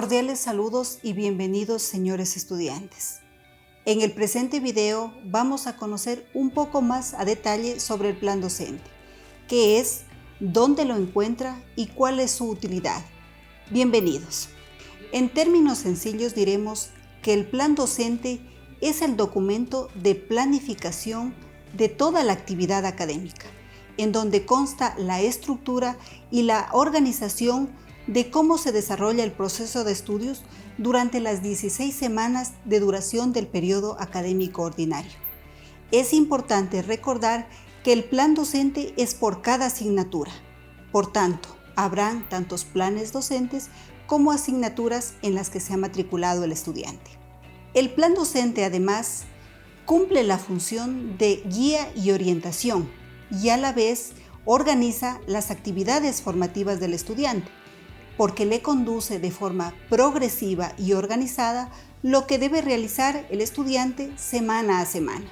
Cordiales saludos y bienvenidos, señores estudiantes. En el presente video vamos a conocer un poco más a detalle sobre el plan docente, qué es, dónde lo encuentra y cuál es su utilidad. Bienvenidos. En términos sencillos diremos que el plan docente es el documento de planificación de toda la actividad académica, en donde consta la estructura y la organización de cómo se desarrolla el proceso de estudios durante las 16 semanas de duración del periodo académico ordinario. Es importante recordar que el plan docente es por cada asignatura. Por tanto, habrán tantos planes docentes como asignaturas en las que se ha matriculado el estudiante. El plan docente, además, cumple la función de guía y orientación y a la vez organiza las actividades formativas del estudiante, porque le conduce de forma progresiva y organizada lo que debe realizar el estudiante semana a semana.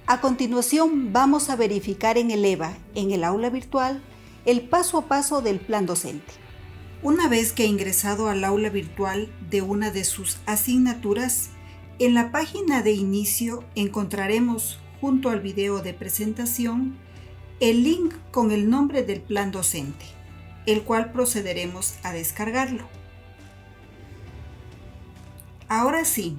A continuación vamos a verificar en el EVA, en el aula virtual, el paso a paso del plan docente. Una vez que ha ingresado al aula virtual de una de sus asignaturas, en la página de inicio encontraremos, junto al video de presentación, el link con el nombre del plan docente, el cual procederemos a descargarlo. Ahora sí,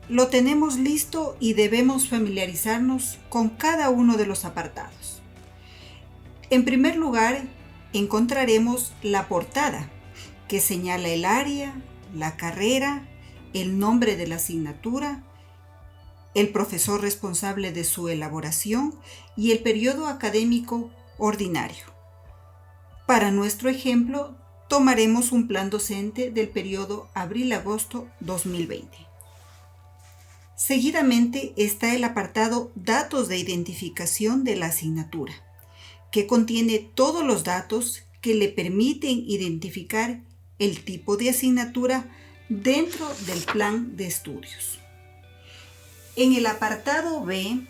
lo tenemos listo y debemos familiarizarnos con cada uno de los apartados. En primer lugar, encontraremos la portada, que señala el área, la carrera, el nombre de la asignatura, el profesor responsable de su elaboración y el periodo académico ordinario. Para nuestro ejemplo, tomaremos un plan docente del periodo abril-agosto 2020. Seguidamente está el apartado Datos de identificación de la asignatura, que contiene todos los datos que le permiten identificar el tipo de asignatura dentro del plan de estudios. En el apartado B,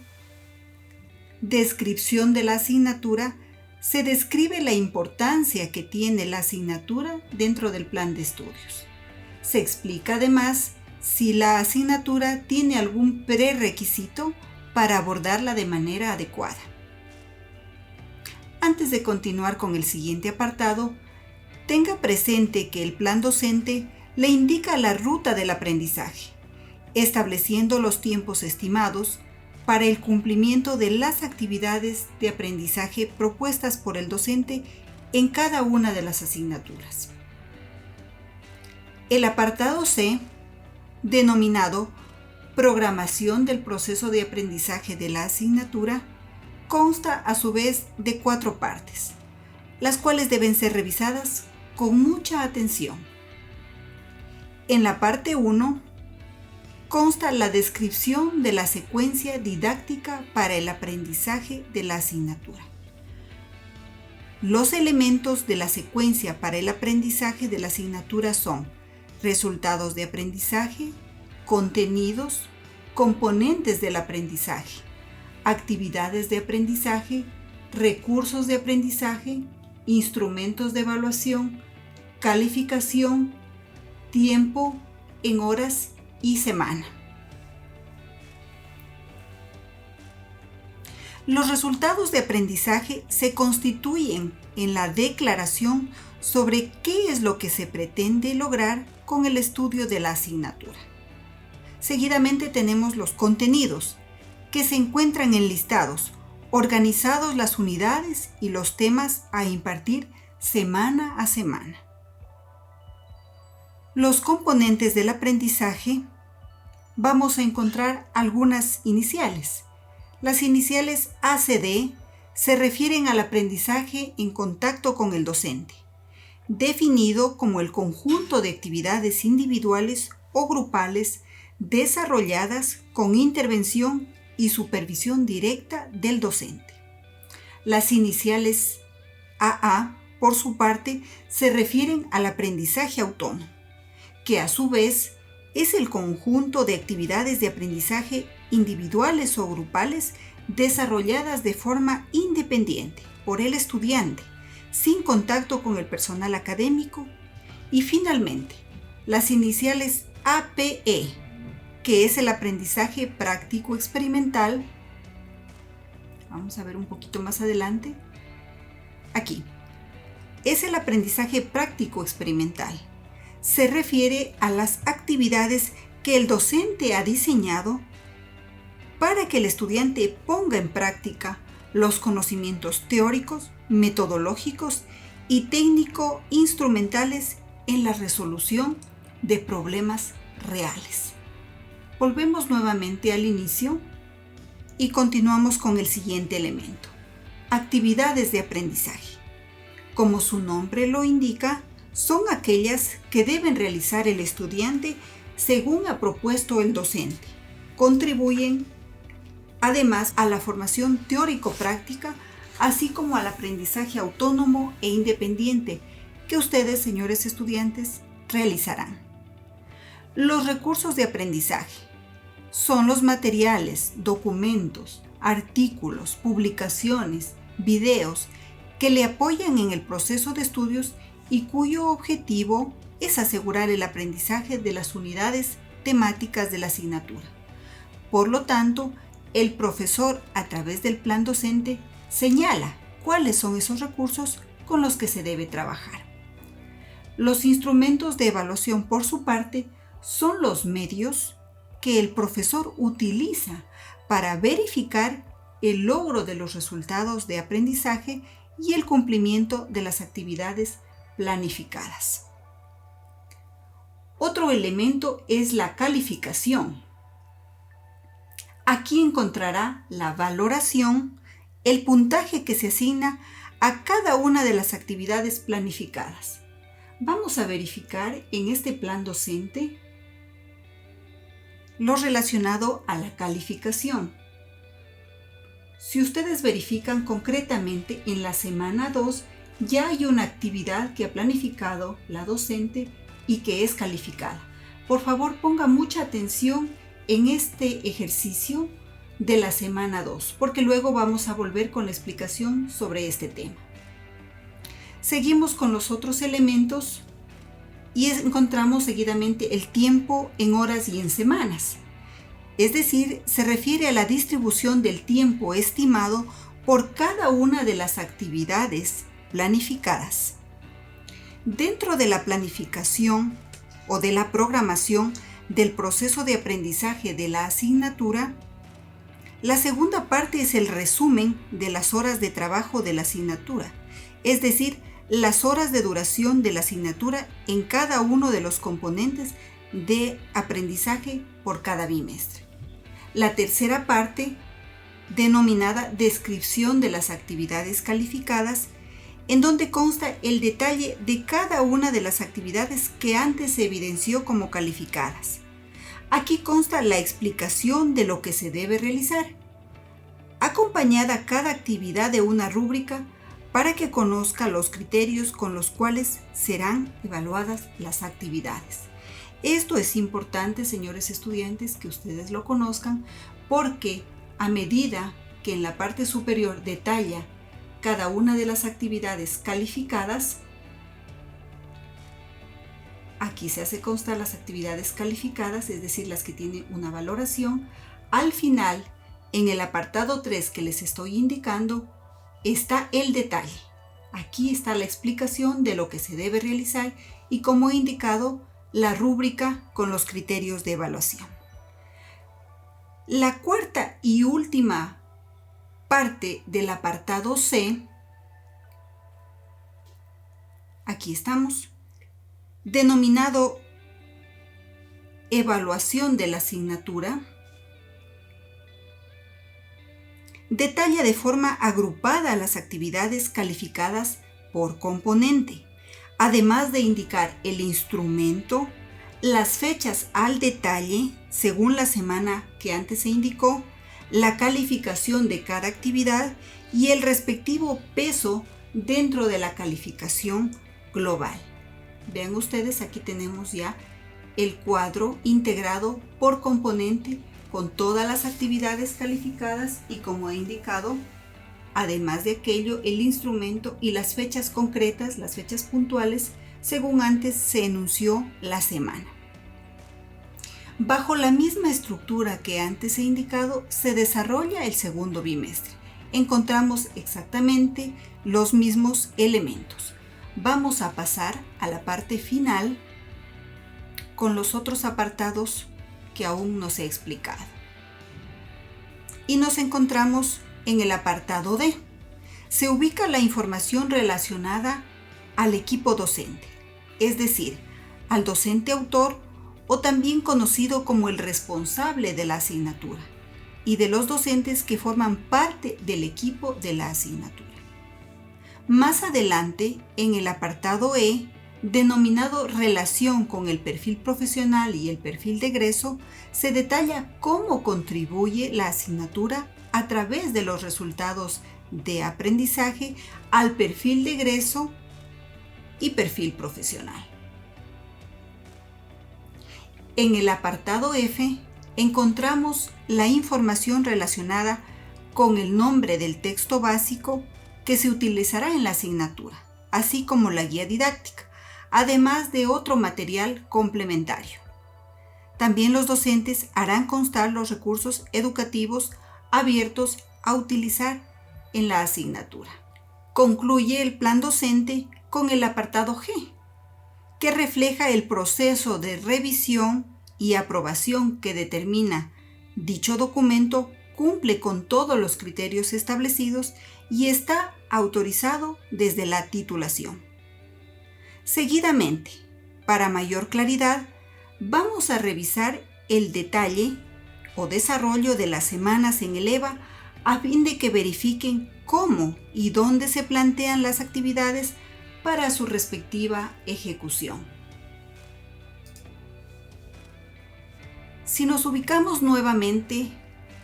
Descripción de la asignatura, se describe la importancia que tiene la asignatura dentro del plan de estudios. Se explica además si la asignatura tiene algún prerequisito para abordarla de manera adecuada. Antes de continuar con el siguiente apartado, tenga presente que el plan docente le indica la ruta del aprendizaje, estableciendo los tiempos estimados para el cumplimiento de las actividades de aprendizaje propuestas por el docente en cada una de las asignaturas. El apartado C, denominado Programación del proceso de aprendizaje de la asignatura, consta a su vez de 4 partes, las cuales deben ser revisadas con mucha atención. En la parte 1, consta la descripción de la secuencia didáctica para el aprendizaje de la asignatura. Los elementos de la secuencia para el aprendizaje de la asignatura son resultados de aprendizaje, contenidos, componentes del aprendizaje, actividades de aprendizaje, recursos de aprendizaje, instrumentos de evaluación, calificación, tiempo en horas y semana. Los resultados de aprendizaje se constituyen en la declaración sobre qué es lo que se pretende lograr con el estudio de la asignatura. Seguidamente tenemos los contenidos, que se encuentran enlistados, organizados las unidades y los temas a impartir semana a semana. Los componentes del aprendizaje, vamos a encontrar algunas iniciales. Las iniciales ACD se refieren al aprendizaje en contacto con el docente, definido como el conjunto de actividades individuales o grupales desarrolladas con intervención y supervisión directa del docente. Las iniciales AA, por su parte, se refieren al aprendizaje autónomo, que a su vez es el conjunto de actividades de aprendizaje individuales o grupales desarrolladas de forma independiente por el estudiante, sin contacto con el personal académico. Y finalmente, las iniciales APE, que es el aprendizaje práctico experimental. Vamos a ver un poquito más adelante. Aquí. Es el aprendizaje práctico experimental. Se refiere a las actividades que el docente ha diseñado para que el estudiante ponga en práctica los conocimientos teóricos, metodológicos y técnico-instrumentales en la resolución de problemas reales. Volvemos nuevamente al inicio y continuamos con el siguiente elemento: actividades de aprendizaje. Como su nombre lo indica, son aquellas que deben realizar el estudiante según ha propuesto el docente. Contribuyen además a la formación teórico-práctica, así como al aprendizaje autónomo e independiente que ustedes, señores estudiantes, realizarán. Los recursos de aprendizaje son los materiales, documentos, artículos, publicaciones, videos que le apoyan en el proceso de estudios y cuyo objetivo es asegurar el aprendizaje de las unidades temáticas de la asignatura. Por lo tanto, el profesor, a través del plan docente, señala cuáles son esos recursos con los que se debe trabajar. Los instrumentos de evaluación, por su parte, son los medios que el profesor utiliza para verificar el logro de los resultados de aprendizaje y el cumplimiento de las actividades planificadas. Otro elemento es la calificación. Aquí encontrará la valoración, el puntaje que se asigna a cada una de las actividades planificadas. Vamos a verificar en este plan docente lo relacionado a la calificación. Si ustedes verifican concretamente en la semana 2, ya hay una actividad que ha planificado la docente y que es calificada. Por favor, ponga mucha atención en este ejercicio de la semana 2, porque luego vamos a volver con la explicación sobre este tema. Seguimos con los otros elementos y encontramos seguidamente el tiempo en horas y en semanas. Es decir, se refiere a la distribución del tiempo estimado por cada una de las actividades planificadas. Dentro de la planificación o de la programación del proceso de aprendizaje de la asignatura, la segunda parte es el resumen de las horas de trabajo de la asignatura, es decir, las horas de duración de la asignatura en cada uno de los componentes de aprendizaje por cada bimestre. La tercera parte, denominada descripción de las actividades calificadas, en donde consta el detalle de cada una de las actividades que antes se evidenció como calificadas. Aquí consta la explicación de lo que se debe realizar, acompañada cada actividad de una rúbrica para que conozca los criterios con los cuales serán evaluadas las actividades. Esto es importante, señores estudiantes, que ustedes lo conozcan, porque a medida que en la parte superior detalla cada una de las actividades calificadas, aquí se hace constar las actividades calificadas, es decir, las que tienen una valoración. Al final, en el apartado 3 que les estoy indicando, está el detalle. Aquí está la explicación de lo que se debe realizar y, como he indicado, la rúbrica con los criterios de evaluación. La cuarta y última parte del apartado C, aquí estamos, denominado evaluación de la asignatura, detalla de forma agrupada las actividades calificadas por componente, además de indicar el instrumento, las fechas al detalle según la semana que antes se indicó, la calificación de cada actividad y el respectivo peso dentro de la calificación global. Vean ustedes, aquí tenemos ya el cuadro integrado por componente con todas las actividades calificadas y, como he indicado, además de aquello, el instrumento y las fechas concretas, las fechas puntuales según antes se enunció la semana. Bajo la misma estructura que antes he indicado, se desarrolla el segundo bimestre. Encontramos exactamente los mismos elementos. Vamos a pasar a la parte final con los otros apartados que aún no se he explicado. Y nos encontramos en el apartado D. Se ubica la información relacionada al equipo docente, es decir, al docente autor o también conocido como el responsable de la asignatura, y de los docentes que forman parte del equipo de la asignatura. Más adelante, en el apartado E, denominado Relación con el perfil profesional y el perfil de egreso, se detalla cómo contribuye la asignatura a través de los resultados de aprendizaje al perfil de egreso y perfil profesional. En el apartado F encontramos la información relacionada con el nombre del texto básico que se utilizará en la asignatura, así como la guía didáctica, además de otro material complementario. También los docentes harán constar los recursos educativos abiertos a utilizar en la asignatura. Concluye el plan docente con el apartado G, que refleja el proceso de revisión y aprobación que determina dicho documento cumple con todos los criterios establecidos y está autorizado desde la titulación. Seguidamente, para mayor claridad, vamos a revisar el detalle o desarrollo de las semanas en el EVA a fin de que verifiquen cómo y dónde se plantean las actividades para su respectiva ejecución. Si nos ubicamos nuevamente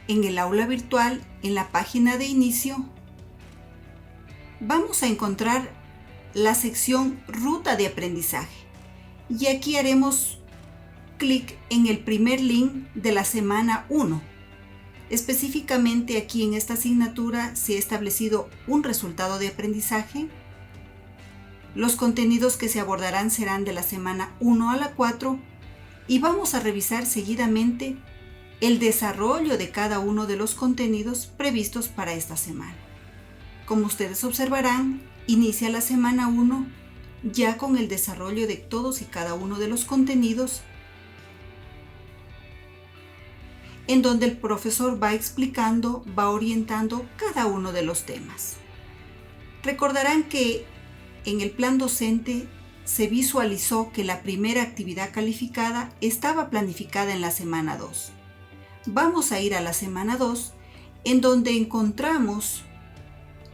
en el aula virtual, en la página de inicio, vamos a encontrar la sección Ruta de aprendizaje y aquí haremos clic en el primer link de la semana 1. Específicamente aquí en esta asignatura se ha establecido un resultado de aprendizaje. Los contenidos que se abordarán serán de la semana 1 a la 4 y vamos a revisar seguidamente el desarrollo de cada uno de los contenidos previstos para esta semana. Como ustedes observarán, inicia la semana 1 ya con el desarrollo de todos y cada uno de los contenidos, en donde el profesor va explicando, va orientando cada uno de los temas. Recordarán que en el plan docente se visualizó que la primera actividad calificada estaba planificada en la semana 2. Vamos a ir a la semana 2, en donde encontramos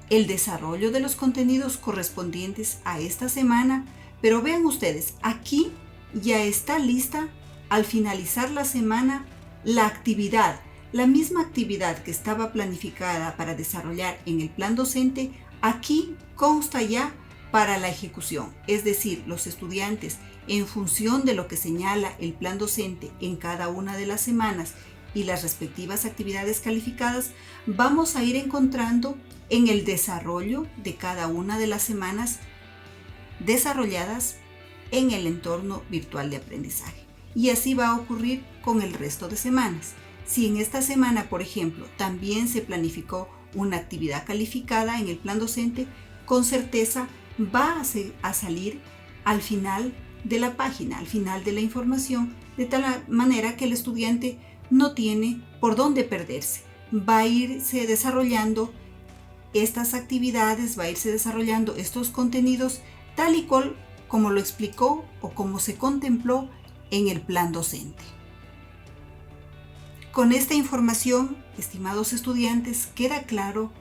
el desarrollo de los contenidos correspondientes a esta semana, pero vean ustedes, aquí ya está lista al finalizar la semana la actividad, la misma actividad que estaba planificada para desarrollar en el plan docente, aquí consta ya para la ejecución, es decir, los estudiantes, en función de lo que señala el plan docente en cada una de las semanas y las respectivas actividades calificadas, vamos a ir encontrando en el desarrollo de cada una de las semanas desarrolladas en el entorno virtual de aprendizaje. Y así va a ocurrir con el resto de semanas. Si en esta semana, por ejemplo, también se planificó una actividad calificada en el plan docente, con certeza va a salir al final de la página, al final de la información, de tal manera que el estudiante no tiene por dónde perderse. Va a irse desarrollando estas actividades, va a irse desarrollando estos contenidos tal y cual como lo explicó o como se contempló en el plan docente. Con esta información, estimados estudiantes, queda claro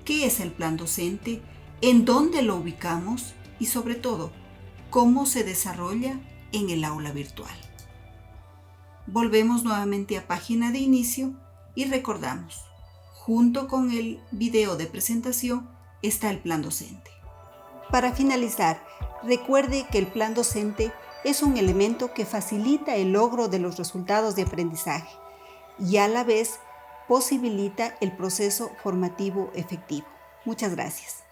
qué es el plan docente, en dónde lo ubicamos y sobre todo, cómo se desarrolla en el aula virtual. Volvemos nuevamente a página de inicio y recordamos, junto con el video de presentación está el plan docente. Para finalizar, recuerde que el plan docente es un elemento que facilita el logro de los resultados de aprendizaje y a la vez posibilita el proceso formativo efectivo. Muchas gracias.